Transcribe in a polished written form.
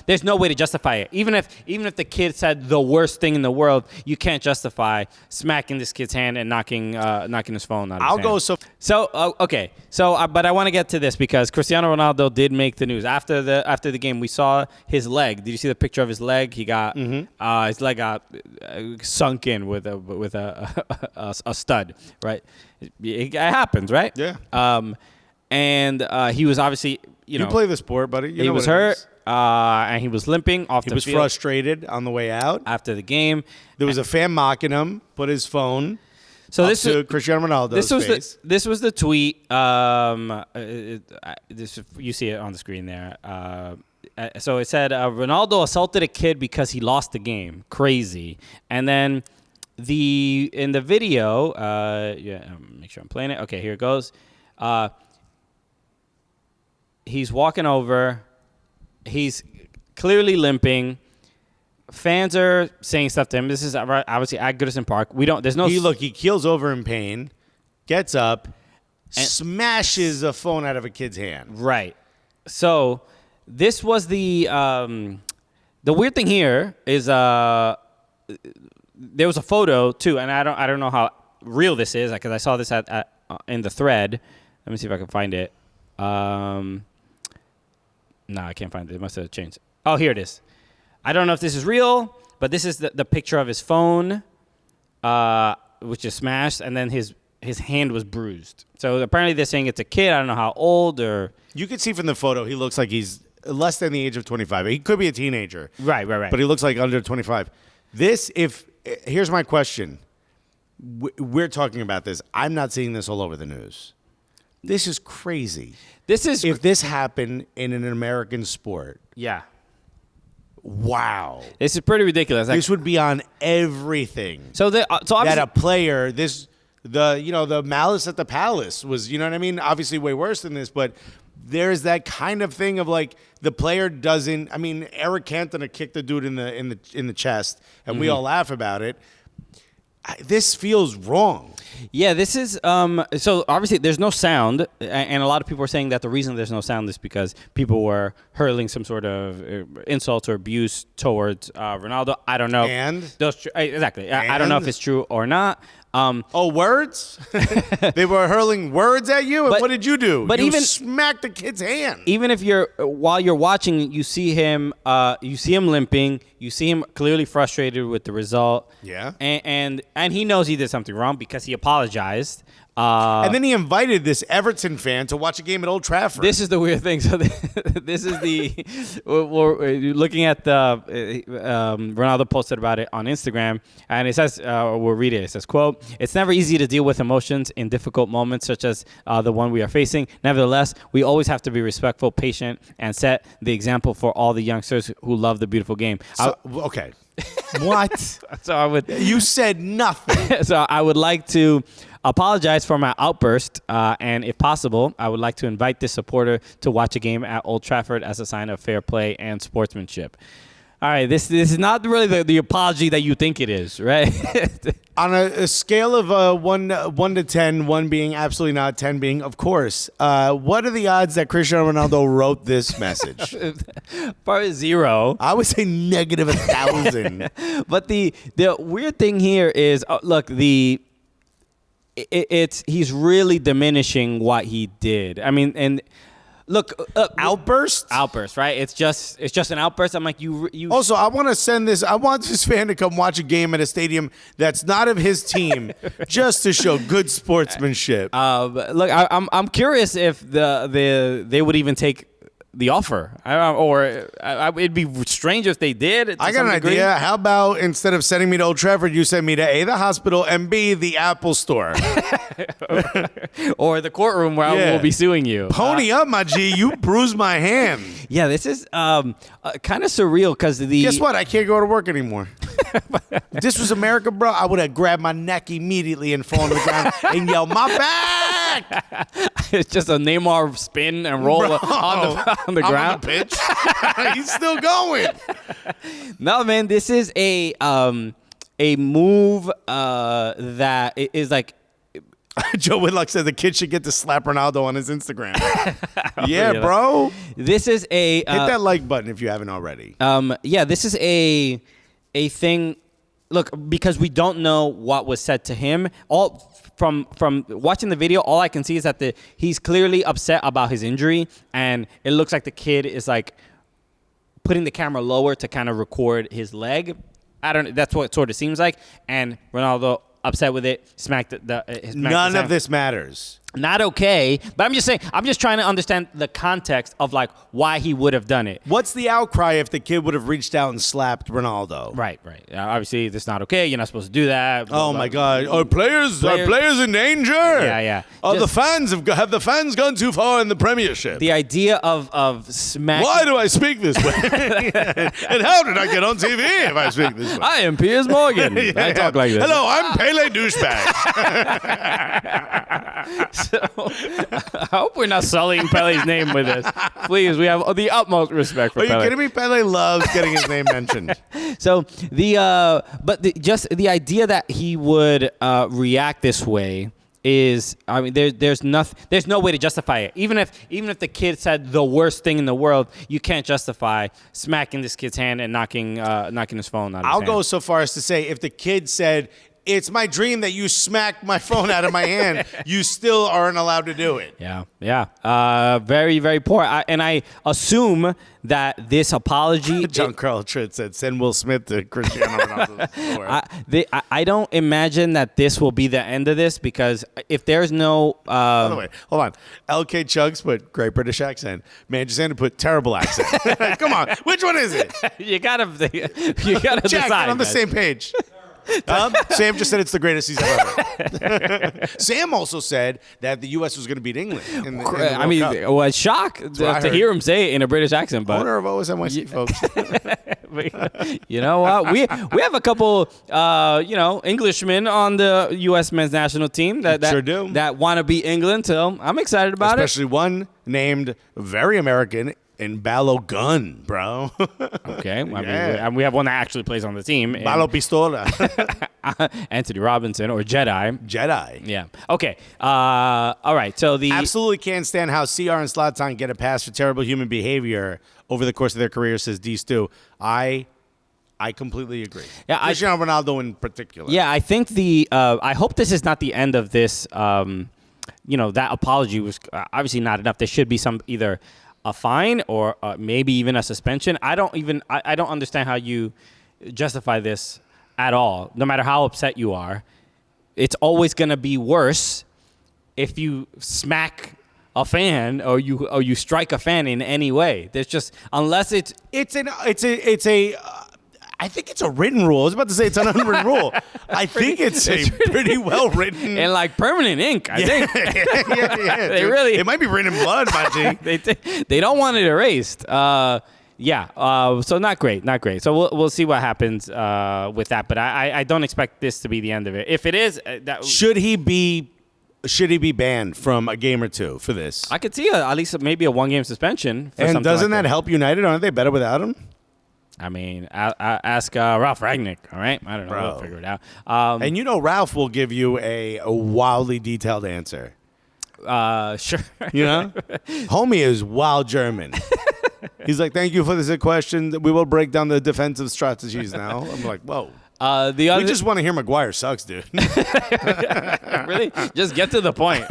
there's no way to justify it. Even if the kid said the worst thing in the world, you can't justify smacking this kid's hand and knocking his phone out of his hand. But I want to get to this because Cristiano Ronaldo did make the news after the game. We saw his leg. Did you see the picture of his leg? He got his leg got sunk in with a stud, right? It happens, right? Yeah. And he was obviously, you play the sport, buddy. He was hurt, and he was limping off the field. He was frustrated on the way out. After the game. There was a fan mocking him, put his phone to Cristiano Ronaldo's face. This was the tweet. You see it on the screen there. So it said, Ronaldo assaulted a kid because he lost the game. Crazy. And then in the video, make sure I'm playing it. Okay, here it goes. He's walking over. He's clearly limping. Fans are saying stuff to him. This is obviously at Goodison Park. He keels over in pain, gets up, and smashes a phone out of a kid's hand. Right. So this was the weird thing here is there was a photo too, and I don't know how real this is because I saw this in the thread. Let me see if I can find it. No, I can't find it. It must have changed. Oh, here it is. I don't know if this is real, but this is the picture of his phone, which is smashed, and then his hand was bruised. So apparently they're saying it's a kid. I don't know how old or... You can see from the photo he looks like he's less than the age of 25. He could be a teenager. Right. But he looks like under 25. Here's my question. We're talking about this. I'm not seeing this all over the news. This is crazy. If this happened in an American sport. Yeah. Wow. This is pretty ridiculous. This would be on everything. So that a player, the malice at the palace was, you know what I mean? Obviously way worse than this, but there's that kind of thing of like the player doesn't. I mean, Eric Cantona kicked the dude in the chest, and we all laugh about it. This feels wrong. Yeah, this is so obviously there's no sound, and a lot of people are saying that the reason there's no sound is because people were hurling some sort of insult or abuse towards Ronaldo. I don't know. And exactly, I don't know if it's true or not. Words? They were hurling words at you, and what did you do? But you smacked the kid's hand. Even if while you're watching, you see him limping, you see him clearly frustrated with the result. Yeah, and he knows he did something wrong because he apologized. And then he invited this Everton fan to watch a game at Old Trafford. This is the weird thing. So this is we're looking at the Ronaldo posted about it on Instagram, and it says, we'll read it. It says, quote, "It's never easy to deal with emotions in difficult moments such as the one we are facing. Nevertheless, we always have to be respectful, patient, and set the example for all the youngsters who love the beautiful game." Okay. What? So you said nothing. So I would like to apologize for my outburst, and if possible, I would like to invite this supporter to watch a game at Old Trafford as a sign of fair play and sportsmanship. All right, this is not really the apology that you think it is, right? On a scale of 1 to 10, 1 being absolutely not, 10 being of course, what are the odds that Cristiano Ronaldo wrote this message? Probably 0. I would say negative 1,000. But the weird thing here is, look, he's really diminishing what he did. I mean, and look, outburst, right? It's just an outburst. I'm like, you. Also, I want to send this. I want this fan to come watch a game at a stadium that's not of his team, just to show good sportsmanship. Look, I'm curious if they would even take the offer. It'd be strange if they did. I got an idea. How about instead of sending me to Old Trafford, you send me to A, the hospital, and B, the Apple Store. Or the courtroom where I will be suing you. Pony up, my G. You bruised my hand. Yeah, this is kind of surreal because Guess what? I can't go to work anymore. If this was America, bro, I would have grabbed my neck immediately and fallen to the ground and yelled, "My back!" It's just a Neymar spin and roll on the ground. On the pitch. He's still going. No, man, this is a move that is like Joe Whitlock said the kid should get to slap Ronaldo on his Instagram. Yeah, bro. This is a hit that like button if you haven't already. Yeah, this is a thing. Look, because we don't know what was said to him. All from watching the video, all I can see is that he's clearly upset about his injury, and it looks like the kid is like putting the camera lower to kind of record his leg. That's what it sort of seems like. And Ronaldo, upset with it, smacked None of this matters. Not okay, but I'm just saying, I'm just trying to understand the context of like why he would have done it. What's the outcry if the kid would have reached out and slapped Ronaldo? Right. Obviously, that's not okay. You're not supposed to do that. Blah, my God. Are players in danger? Yeah. Have the fans gone too far in the Premiership? The idea of smacking. Why do I speak this way? And how did I get on TV if I speak this way? I am Piers Morgan. I talk like this. Hello, I'm Pele Douchebag. So, I hope we're not sullying Pele's name with this. Please, we have the utmost respect for Pele. Are you kidding me? Pele loves getting his name mentioned. So the idea that he would react this way is, I mean, there's no way to justify it. Even if the kid said the worst thing in the world, you can't justify smacking this kid's hand and knocking his phone out of his hand. I'll go so far as to say, if the kid said, "It's my dream that you smack my phone out of my hand," you still aren't allowed to do it. Yeah. Very, very poor. I assume that this apology. John Carl Tritt said, "Send Will Smith to Cristiano Ronaldo." I don't imagine that this will be the end of this, because if there's no. By the way, hold on. LK Chugs put great British accent. Manchester put terrible accent. Come on, which one is it? You gotta Jack, decide. get on the same page. Sam just said it's the greatest he's ever heard. Sam also said that the U.S. was going to beat England in the I mean, Cup. it was shock to hear him say it in a British accent. But owner of OSMYC, folks. You know what? We have a couple, Englishmen on the U.S. men's national team that sure do. That want to beat England. So I'm excited about Especially one named very American in Balogun, bro. Okay. I mean, we have one that actually plays on the team. Balo Pistola. Anthony Robinson, or Jedi. Yeah. Okay. All right. So absolutely can't stand how CR and Zlatan get a pass for terrible human behavior over the course of their career, says D. Stu. I completely agree. Yeah, Cristiano Ronaldo in particular. Yeah, I think I hope this is not the end of this. That apology was obviously not enough. There should be either a fine or maybe even a suspension. I don't understand how you justify this at all. No matter how upset you are, it's always going to be worse if you smack a fan or you strike a fan in any way. There's just, unless I think it's a written rule. I was about to say it's an unwritten rule. I think it's pretty well written. And like permanent ink, I think. Yeah. It might be written in blood, my G. They don't want it erased. So not great. So we'll see what happens with that. But I don't expect this to be the end of it. If it is, should he be banned from a game or two for this? I could see at least maybe a 1-game suspension. And doesn't that help United? Aren't they better without him? I mean, ask Ralph Ragnick, all right? I don't know. Bro. We'll figure it out. And Ralph will give you a wildly detailed answer. Sure. Homie is wild German. He's like, "Thank you for this question. We will break down the defensive strategies now." I'm like, whoa. We just want to hear Maguire sucks, dude. Really? Just get to the point.